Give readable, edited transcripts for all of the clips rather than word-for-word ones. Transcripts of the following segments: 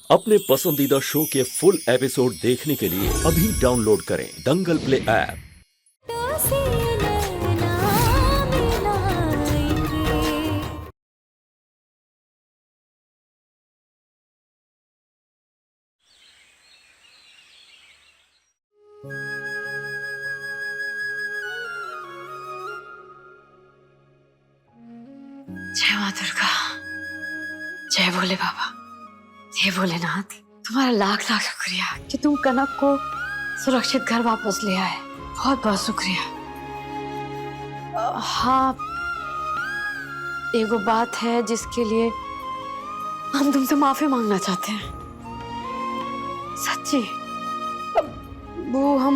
अपने पसंदीदा शो के फुल एपिसोड देखने के लिए अभी डाउनलोड करें दंगल प्ले ऐप। जय माँ दुर्गा, जय भोले बाबा, हे भोलेनाथ। तुम्हारा लाख लाख शुक्रिया कि तुम कनक को सुरक्षित घर वापस ले आए। बहुत बहुत शुक्रिया। हाँ, एगो बात है जिसके लिए हम तुमसे माफी मांगना चाहते हैं। सच्ची, वो हम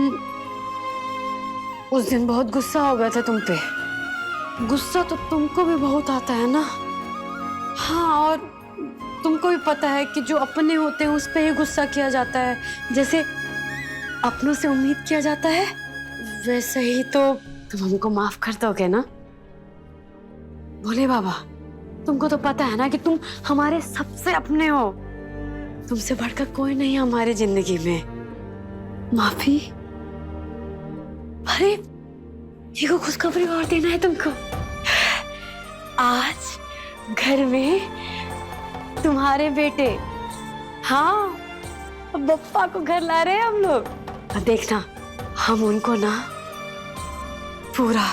उस दिन बहुत गुस्सा हो गए थे तुम पे। गुस्सा तो तुमको भी बहुत आता है ना। हाँ, और तुमको भी पता है कि जो अपने होते हैं उस पे ही गुस्सा किया जाता है, जैसे अपनों से उम्मीद किया जाता है। वैसे ही तो तुम हमको माफ कर दोगे ना भोले बाबा। तुमको तो पता है ना कि तुम हमारे सबसे अपने हो। तुमसे बढ़कर कोई नहीं है हमारी जिंदगी में। माफी? अरे ये को खुशखबरी और देना है तुमको। आज घर में तुम्हारे बेटे, हाँ, बप्पा को घर ला रहे हैं हम लोग। और देखना, हम उनको ना पूरा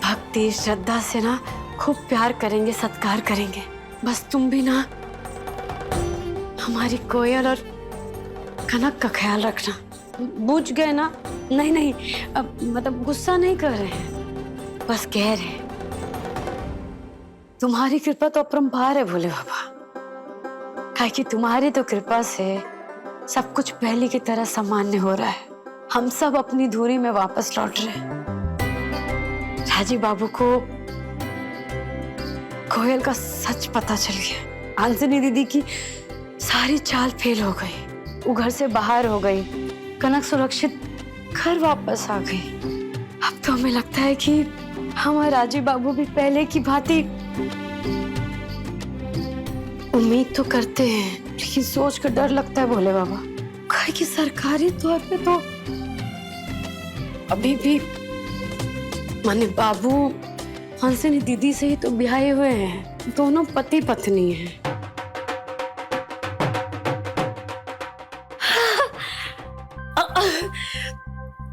भक्ति श्रद्धा से ना खूब प्यार करेंगे, सत्कार करेंगे। बस तुम भी ना हमारी कोयल और कनक का ख्याल रखना। बुझ गए ना? नहीं नहीं, अब मतलब गुस्सा नहीं कर रहे हैं, बस कह रहे हैं तुम्हारी कृपा तो अपरंपार है भोले बाबा। काहे कि तुम्हारी तो कृपा से सब कुछ पहले की तरह सामान्य हो रहा है। हम सब अपनी धुरी में वापस लौट रहे हैं। राजी बाबू को कोयल का सच पता चल गया। आंसनी दीदी की सारी चाल फेल हो गई, वो घर से बाहर हो गई। कनक सुरक्षित घर वापस आ गई। अब तो हमें लगता है कि हमारे राजी बाबू भी पहले की भांति उम्मीद तो करते हैं, लेकिन सोच कर डर लगता है भोले बाबा। कहे कि सरकारी तौर पे तो अभी भी माने बाबू हंसनी दीदी से ही तो ब्याहे हुए हैं। दोनों पति पत्नी हैं।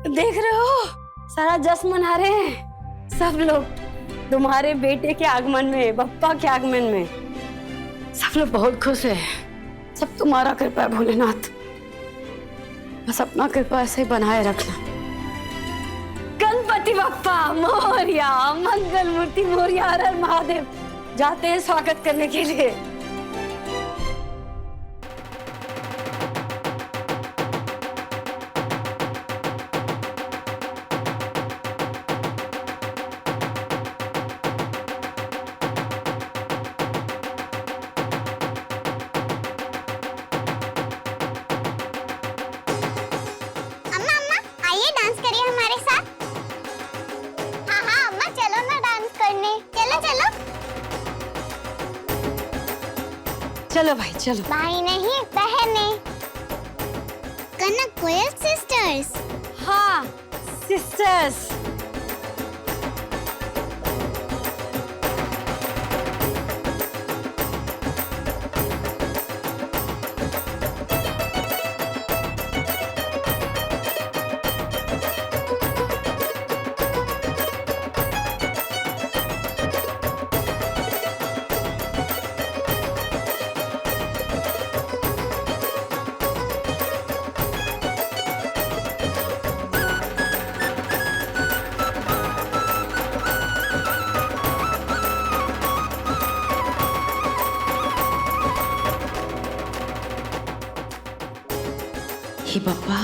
देख रहे हो, सारा जश्न मना रहे हैं सब लोग तुम्हारे बेटे के आगमन में, बप्पा के आगमन में। सब लोग बहुत खुश है। सब तुम्हारा कृपा है भोलेनाथ। बस अपना कृपा ऐसे ही बनाए रखना। गणपति बप्पा मोरया, मंगल मूर्ति मोरया, हर हर महादेव। जाते हैं स्वागत करने के लिए। चलो भाई चलो। भाई नहीं, बहने। कनक कोयल सिस्टर्स। हाँ, सिस्टर्स। हे बप्पा,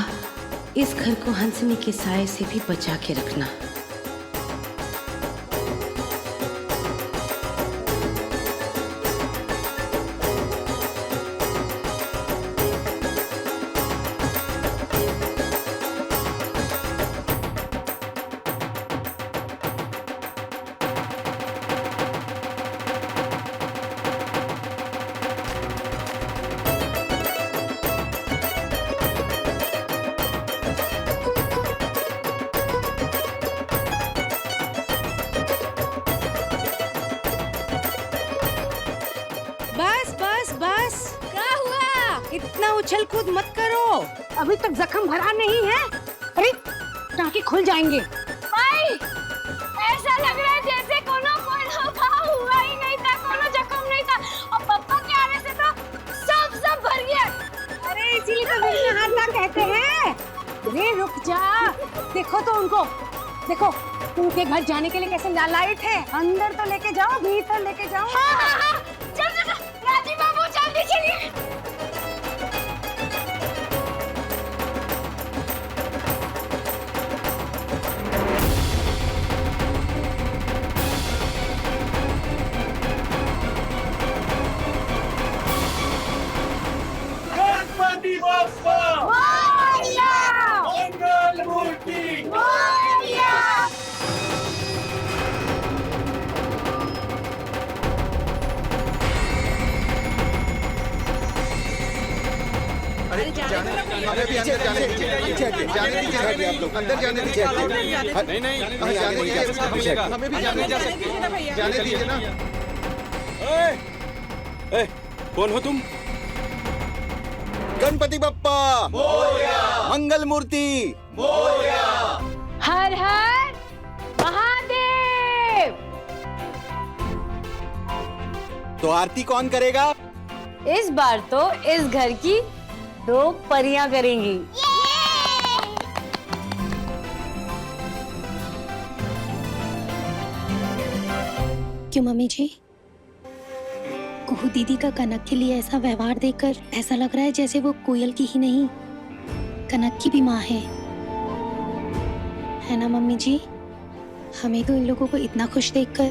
इस घर को हंसनी के साए से भी बचा के रखना। इतना उछल कूद मत करो। अभी तक जख्म भरा नहीं है। अरे टाँके खुल जाएंगे। भाई ऐसा लग रहा है जैसे कोनो घाव हुआ ही नहीं था, कोनो जख्म नहीं था, और पप्पा के आने से तो सब भर गया। अरे इसीलिए तो विघ्नहर्ता कहते हैं। अरे रुक जा, देखो तो उनको, देखो उनके घर जाने के लिए कैसे लालायित है। अंदर तो लेके जाओ, भीतर लेके जाओ। हाँ। चल राजी बाबू जल्दी चलिए। गणपति बप्पा मोरिया मंगल मूर्ति मोरिया। हमें भी अंदर जाने दीजिए, जाने दीजिए आप लोग, अंदर जाने दीजिए। नहीं जाने दीजिए, हमें भी जाने दीजिए ना। कौन हो तुम? गणपति बप्पा मोरया, मंगल मूर्ति मोरया। हर हर महादेव। तो आरती कौन करेगा? इस बार तो इस घर की 2 परियां करेंगी। क्यों मम्मी जी? कुहू दीदी का कनक के लिए ऐसा व्यवहार देखकर ऐसा लग रहा है जैसे वो कोयल की ही नहीं, कनक की भी माँ है ना मम्मी जी? हमें तो इन लोगों को इतना खुश देखकर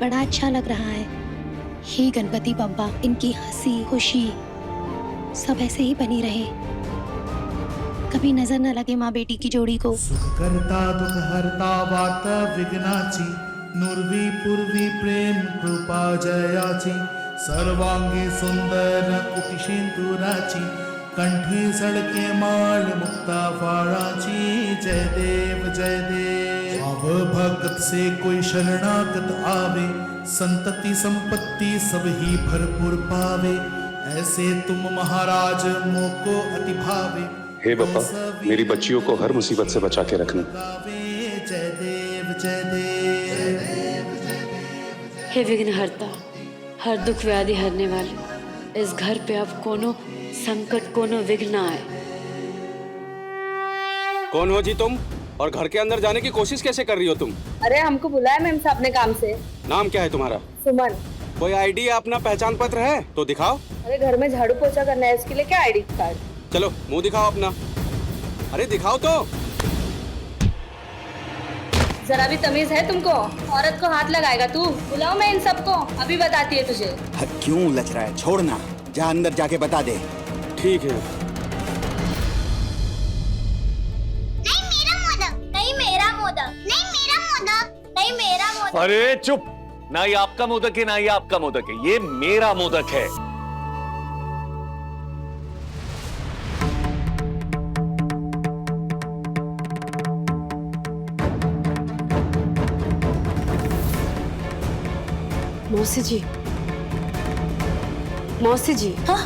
बड़ा अच्छा लग रहा है। हे गणपति बप्पा, इनकी हंसी खुशी सब ऐसे ही बनी रहे, कभी नजर न लगे माँ बेटी की जोड़ी को। करता दुख हरता वार्ता विघ्नाची, नुर्वी पूर्वी प्रेम कृपा जयाची, सर्वांगी सुंदर कुटिशिंतुराची, कंठी सड़के माल मुक्ता फाड़ाची। जय देव जय देव। अब भगत से कोई शरणागत आवे, संतति संपत्ति सब ही भरपूर पावे, ऐसे तुम महाराज मोको अति भावे। हे बप्पा, मेरी बच्चियों को हर मुसीबत से बचा के रखना। जय देव जय देव। हे विघ्नहर्ता, हर दुख व्याधि हरने वाले, इस घर पे अब कोनो संकट कोनो विघ्न ना आए। कौन हो जी तुम, और घर के अंदर जाने की कोशिश कैसे कर रही हो तुम? अरे हमको बुलाया मैम साहब ने काम से। नाम क्या है तुम्हारा? सुमन। कोई आईडी या अपना पहचान पत्र है तो दिखाओ। अरे घर में झाड़ू पोछा करना है, उसके लिए क्या आईडी कार्ड? चलो मुंह दिखाओ अपना। अरे दिखाओ तो। जरा भी तमीज है तुमको? औरत को हाथ लगाएगा तू? बुलाओ मैं इन सबको, अभी बताती है तुझे। क्यों लच रहा है, छोड़ना, जा अंदर जाके बता दे। ठीक है। नहीं मेरा मोदक, नहीं मेरा मोदक, नहीं मेरा मोदक, नहीं मेरा मोदक। अरे चुप, ना ये आपका मोदक है ना ये आपका मोदक है, ये मेरा मोदक है। मौसी जी, हाँ?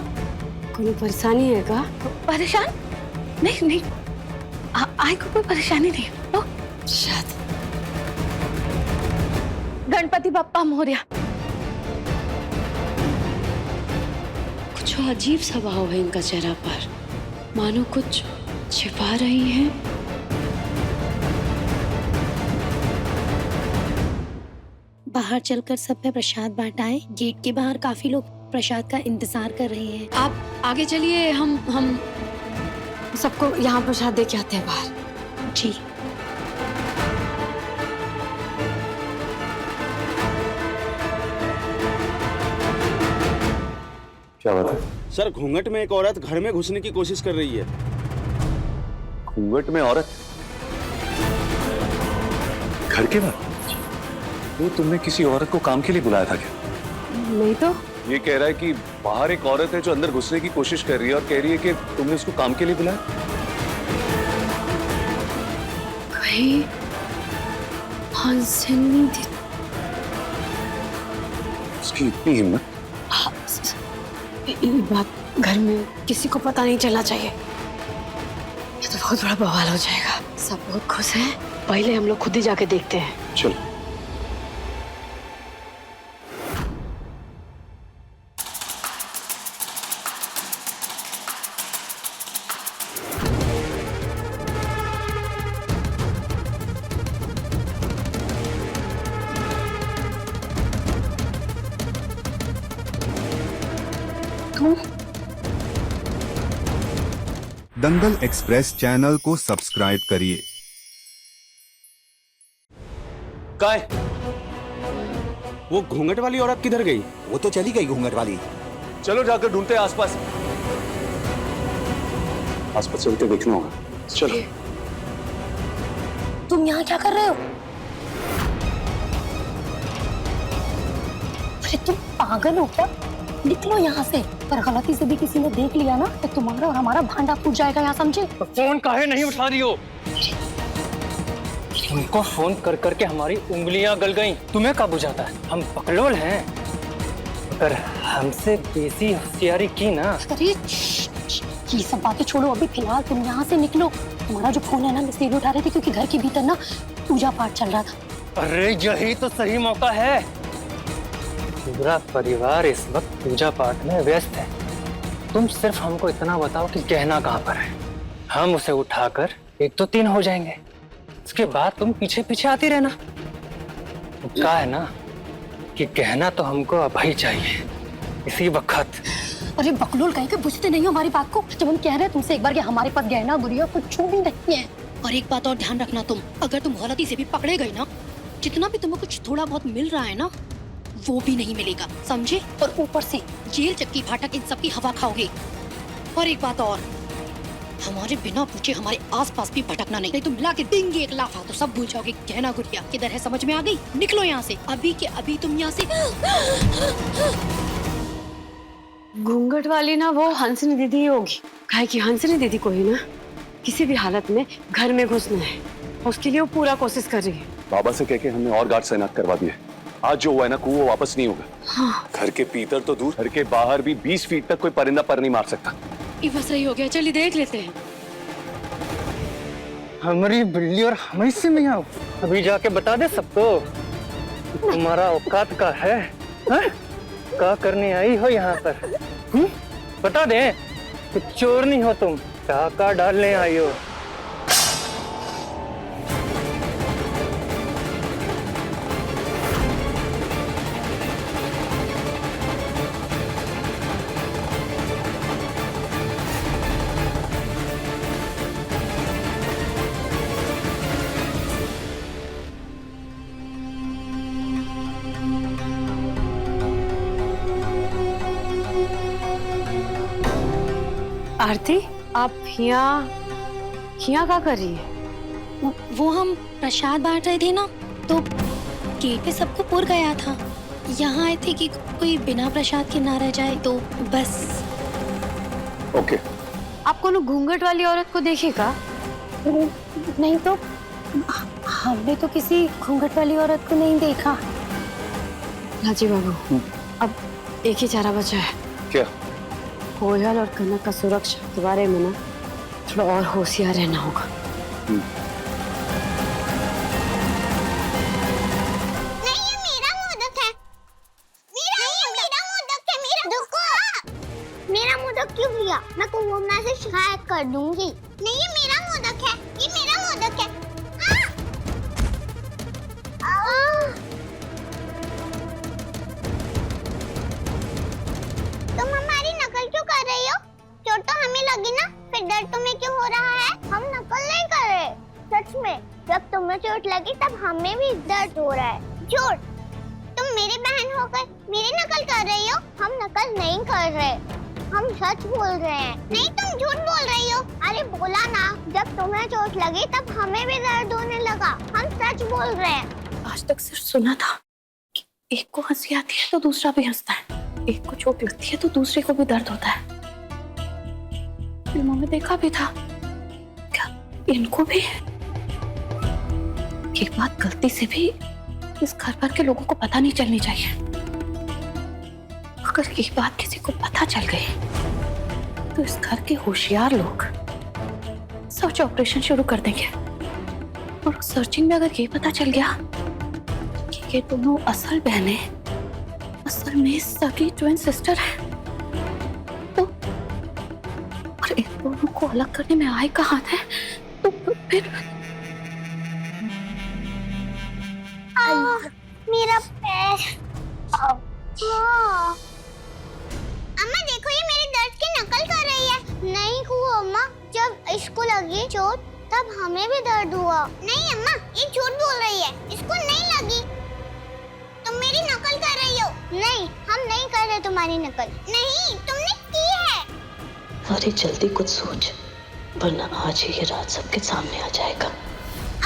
कोई परेशानी है का? परेशान? नहीं, आई को कोई परेशानी नहीं। ओ, शायद गणपति बप्पा मोरया। कुछ अजीब सा भाव है इनका चेहरा पर, मानो कुछ छिपा रही हैं। बाहर चलकर सब पे प्रसाद बांटाएं। गेट के बाहर काफी लोग प्रसाद का इंतजार कर रहे हैं। आप आगे चलिए, हम सबको यहाँ प्रसाद दे के आते हैं बाहर। जी। क्या बात है? सर घूंघट में एक औरत घर में घुसने की कोशिश कर रही है। घूंघट में औरत? घर के बाहर? वो तुमने किसी औरत को काम के लिए बुलाया था क्या? नहीं तो। ये कह रहा है कि बाहर एक औरत है जो अंदर घुसने की कोशिश कर रही है और कह रही है कि तुमने उसको काम के लिए बुलाया। कहीं हंसनी उसकी इतनी हिम्मत? ये बात घर में किसी को पता नहीं चलना चाहिए। ये तो बहुत बड़ा बवाल हो जाएगा। सब बहुत खुश हैं। पहले हम लोग खुद ही जाके देखते हैं। चलो। दंगल एक्सप्रेस चैनल को सब्सक्राइब करिए। काय? वो घूंघट वाली औरत किधर गई? वो तो चली गई घूंघट वाली। चलो जाकर ढूंढते हैं आसपास। आसपास चल के देखना होगा। चलो। तुम यहाँ क्या कर रहे हो? अरे तुम पागल हो क्या? निकलो यहाँ से। पर गलती से भी किसी ने देख लिया ना तो तुम्हारा और हमारा भांडा फूट जाएगा, यहाँ समझे? तो फोन काहे नहीं उठा रही हो? तुमको फोन कर करके हमारी उंगलियां गल गईं। तुम्हें क्या बुझाता है? हम बकलोल हैं। अगर हमसे बेसी होशियारी की ना। अरे ये सब बातें छोड़ो, अभी फिलहाल तुम यहाँ से निकलो। तुम्हारा जो फोन है ना, मैं इसलिए उठा रही थी क्योंकि घर के भीतर ना पूजा पाठ चल रहा था। अरे यही तो सही मौका है। पूरा परिवार इस वक्त पूजा पाठ में व्यस्त है। तुम सिर्फ हमको इतना बताओ कि गहना कहाँ पर है। हम उसे उठाकर 1 2 3 हो जाएंगे। उसके बाद तुम पीछे पीछे आती रहना। तो क्या है ना कि गहना तो हमको अब ही चाहिए, इसी वक्त। अरे बकलोल कहीं के बुझते नहीं हो हमारी बात को। जब हम कह रहे हैं तुमसे एक बार कि हमारे पास गहना गुड़िया कुछ भी नहीं है। और एक बात और ध्यान रखना, तुम अगर तुम गलती से भी पकड़े गए ना, जितना भी तुम्हें कुछ थोड़ा बहुत मिल रहा है ना, वो भी नहीं मिलेगा, समझे? और ऊपर से जेल चक्की फाटक इन सब की हवा खाओगे। और एक बात और, हमारे बिना पूछे हमारे आसपास भी भटकना नहीं तो मिला के देंगे एक लाफा तो सब भूल जाओगे। गहना गुड़िया किधर है समझ में आ गई? निकलो यहाँ से अभी के अभी। तुम यहाँ से। घूंघट वाली ना वो हंसनी दीदी ही होगी। काहे कि हंसनी दीदी को ही ना किसी भी हालत में घर में घुसना है। उसके लिए वो पूरा कोशिश कर रही है। बाबा से कह के हमने और गार्ड तैनात करवा दिए। आज जो हुआ है ना वो वापस नहीं होगा। हाँ। घर के भीतर तो दूर, घर के बाहर भी 20 फीट तक कोई परिंदा पर नहीं मार सकता। ये बस सही हो गया। चलिए देख लेते हैं। हमारी बिल्ली और हमें से नहीं आओ। अभी जाके बता दे सबको तुम्हारा औकात का है। क्या करने आई हो यहाँ पर? बता दे कि चोर नहीं हो तुम, टाका डालने आई हो। आरती, आप यहाँ क्या कर रही है? वो हम प्रसाद बांट रहे थे ना, तो गेट पे सबको पुर गया था। यहाँ आए थे कि कोई बिना प्रसाद के ना रह जाए, तो बस। ओके। आप कोनो घूंघट वाली औरत को देखेगा? नहीं तो हमने तो किसी घूंघट वाली औरत को नहीं देखा। राजी बाबू, अब एक ही चारा बचा है। क्या? कोयल और कनक का सुरक्षा के बारे में ना थोड़ा और होशियार रहना होगा। नहीं, ये मेरा मोदक है। मेरा मोदक है। मेरा रुको। मेरा मोदक क्यों लिया? मैं कुंभों से शिकायत कर दूंगी। नहीं, ये मेरा मोदक है। ये मेरा मोदक है। तुम हमारी नकल क्यों कर रही हो? चोट तो हमें लगी ना, फिर दर्द तुम्हें क्यों हो रहा है? हम नकल नहीं कर रहे, सच में। जब तुम्हें चोट लगी तब हमें भी दर्द हो रहा है। झूठ। तुम मेरी बहन होकर मेरी नकल कर रही हो। हम नकल नहीं कर रहे, हम सच बोल रहे हैं। नहीं, तुम झूठ बोल रही हो। अरे बोला ना, जब तुम्हें चोट लगी तब हमें भी दर्द होने लगा। हम सच बोल रहे हैं। आज तक सिर्फ सुना था कि एक को हंसी आती है तो दूसरा भी हंसता है, एक को चोट लगती है तो दूसरे को भी दर्द होता है। फिल्मों में देखा भी था। क्या इनको भी? ये बात गलती से भी इस घर भर के लोगों को पता नहीं चलनी चाहिए। अगर ये बात किसी को पता चल गई तो इस घर के होशियार लोग सर्च ऑपरेशन शुरू कर देंगे। और सर्चिंग में अगर ये पता चल गया कि ये दोनों असल बहनें असल में सगी ट्विन सिस्टर हैं, तो और इन दोनों को अलग करने में आए का हाथ है, तो फिर मेरा पैर। अम्मा देखो, ये मेरे दर्द की नकल कर रही है। नहीं हुआ अम्मा, जब इसको लगी चोट तब हमें भी दर्द हुआ। नहीं अम्मा, ये झूठ बोल रही है, इसको नहीं लगी। तुम मेरी नकल कर रही हो। नहीं, हम नहीं कर रहे तुम्हारी नकल। नहीं, तुमने की है। अरे जल्दी कुछ सोच, वरना आज ही ये रात सबके सामने आ जाएगा।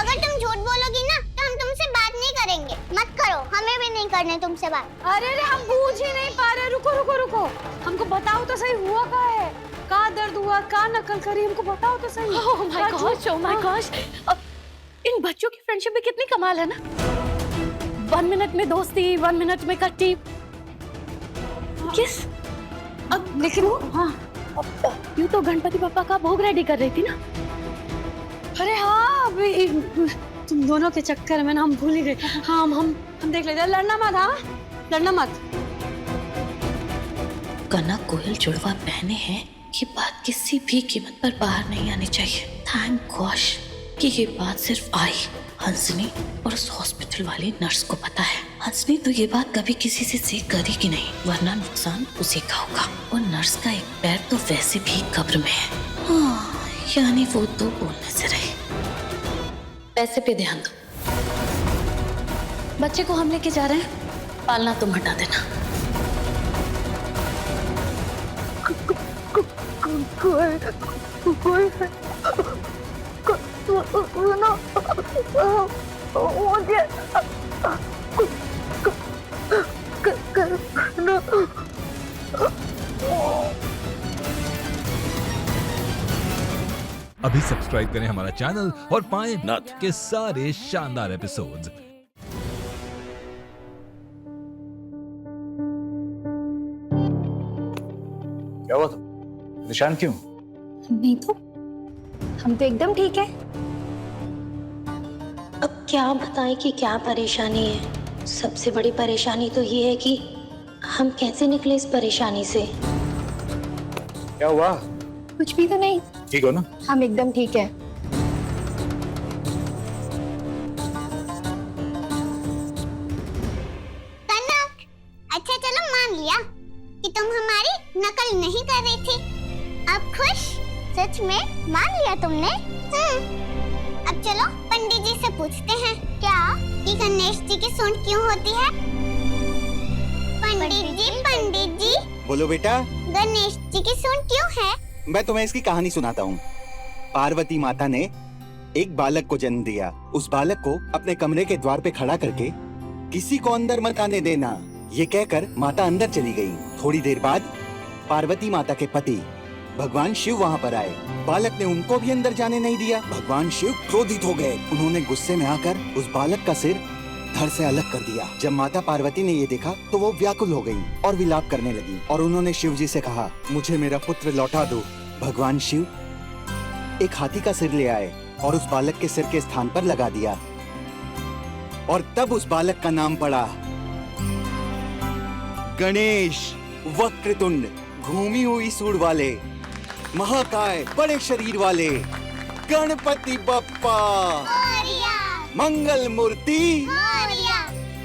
अगर तुम झूठ बोलोगी ना तो हम तुमसे बात नहीं करेंगे। मत करो, हमें भी नहीं करने तुमसे बात। अरे रे, हम बूझ ही नहीं पा रहे। रुको रुको रुको, हमको बताओ तो सही, हुआ क्या है? का दर्द हुआ, का नकल करी, हमको बताओ तो सही। Oh my gosh, oh my gosh. इन बच्चों की फ्रेंडशिप में कितनी कमाल है ना। 1 मिनट में दोस्ती, 1 मिनट में कट्टी। किस अब लेकिन वो यूं तो गणपति पापा का भोग रेडी कर रही थी ना। अरे हाँ, अभी तुम दोनों के चक्कर में ना हम भूल ही गए। हाँ, हम देख लेते। लड़ना मत, हाँ लड़ना मत। कनक गोयल जुड़वा बहने हैं, ये बात किसी भी कीमत पर बाहर नहीं आनी चाहिए। थैंक गॉश कि ये बात सिर्फ आई हंसनी और उस हॉस्पिटल वाली नर्स को पता है। हंसनी तो ये बात कभी किसी से शेयर करेगी नहीं, वरना नुकसान उसी का होगा। और नर्स का एक पैर तो वैसे भी कब्र में है। हाँ, यानी वो तो बोलने से रही। पैसे पे ध्यान दो। बच्चे को हम लेके जा रहे हैं, पालना तुम हटा देना। अभी सब्सक्राइब करें हमारा चैनल और पाएं नथ के सारे शानदार एपिसोड्स। क्या हुआ था? निशान क्यों? नहीं तो हम तो एकदम ठीक है। अब क्या बताएं कि क्या परेशानी है। सबसे बड़ी परेशानी तो ये है कि हम कैसे निकले इस परेशानी से। क्या हुआ? कुछ भी तो नहीं। ठीक हो ना? हम एकदम ठीक है। कनक, अच्छा चलो मान लिया कि तुम हमारी नकल नहीं कर रही थी। अब खुश? सच में मान लिया तुमने? अब चलो पंडित जी से पूछते हैं क्या कि गणेश जी की सूंड क्यों होती है? पंडित जी। बोलो बेटा। गणेश जी की सूंड क्यों है? मैं तुम्हें इसकी कहानी सुनाता हूँ। पार्वती माता ने एक बालक को जन्म दिया। उस बालक को अपने कमरे के द्वार पे खड़ा करके किसी को अंदर मत आने देना, ये कहकर माता अंदर चली गई। थोड़ी देर बाद पार्वती माता के पति भगवान शिव वहाँ पर आए। बालक ने उनको भी अंदर जाने नहीं दिया। भगवान शिव क्रोधित हो गए। उन्होंने गुस्से में आकर उस बालक का सिर धड़ से अलग कर दिया। जब माता पार्वती ने ये देखा तो वो व्याकुल हो गई और विलाप करने लगी और उन्होंने शिव जी से कहा, मुझे मेरा पुत्र लौटा दो। भगवान शिव एक हाथी का सिर ले आए और उस बालक के सिर के स्थान पर लगा दिया और तब उस बालक का नाम पड़ा गणेश। वक्रतुंड, घूमी हुई सूंड वाले, महाकाय, बड़े शरीर वाले गणपति बप्पा, मंगल मूर्ति।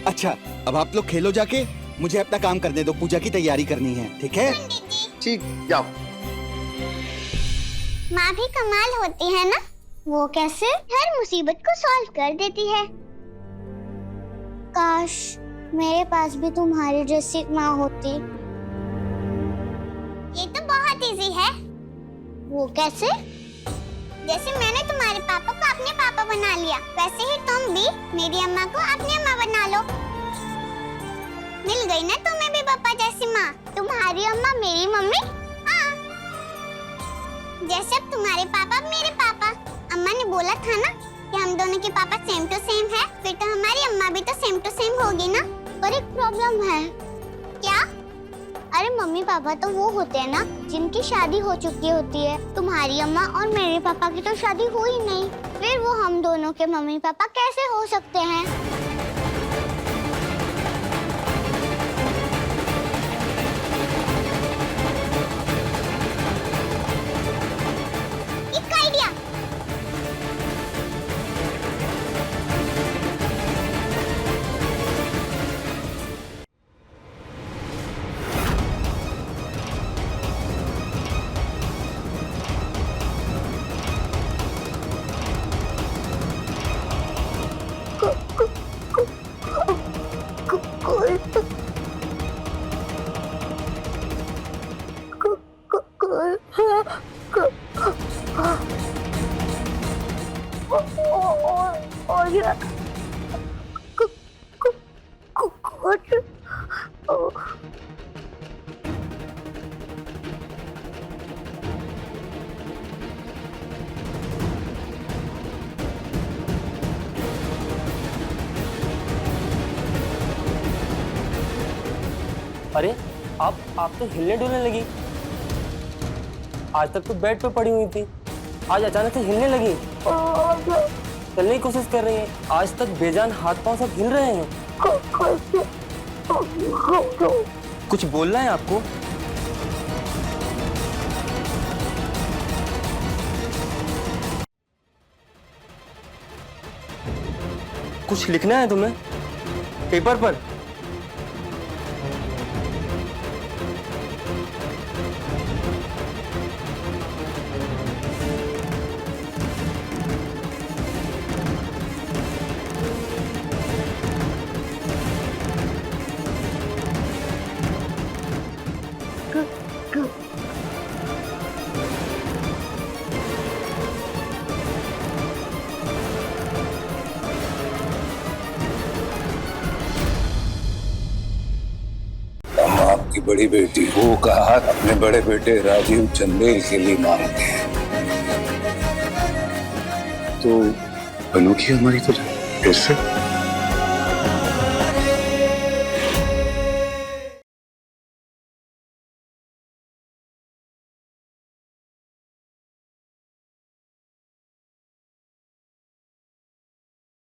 अच्छा, अब आप लोग खेलो जाके, मुझे अपना काम करने दो। पूजा की तैयारी करनी है, ठीक है? ठीक, जाओ। माँ भी कमाल होती है ना, वो कैसे हर मुसीबत को सॉल्व कर देती है। काश मेरे पास भी तुम्हारी जैसी माँ होती। ये तो बहुत इजी है। वो कैसे? जैसे मैंने तुम्हारे पापा को अपने पापा बना लिया, वैसे ही तुम भी मेरी अम्मा को अपनी अम्मा बना लो। मिल गई ना तुम्हें भी पापा जैसी माँ। तुम्हारी अम्मा मेरी मम्मी। हाँ, जैसे अब तुम्हारे पापा मेरे पापा। अम्मा ने बोला था ना कि हम दोनों के पापा सेम टू सेम है, फिर तो हमारी अम्मा भी तो सेम टू सेम होगी ना। पर एक प्रॉब्लम है। क्या? अरे मम्मी पापा तो वो होते हैं ना जिनकी शादी हो चुकी होती है। तुम्हारी अम्मा और मेरे पापा की तो शादी हुई नहीं, फिर वो हम दोनों के मम्मी पापा कैसे हो सकते हैं? एक आइडिया। अरे आप तो हिलने डुलने लगी। आज तक तो बेड पे पड़ी हुई थी, आज अचानक से हिलने लगी। चलने की कोशिश कर रही है। आज तक बेजान हाथ पांव सब हिल रहे हैं। कुछ बोलना है आपको? कुछ लिखना है तुम्हें पेपर पर? आपकी बड़ी बेटी वो का हाथ अपने बड़े बेटे राजीव चंदेल के लिए मांगते हैं, तो बनोगी हमारी तो फिर से?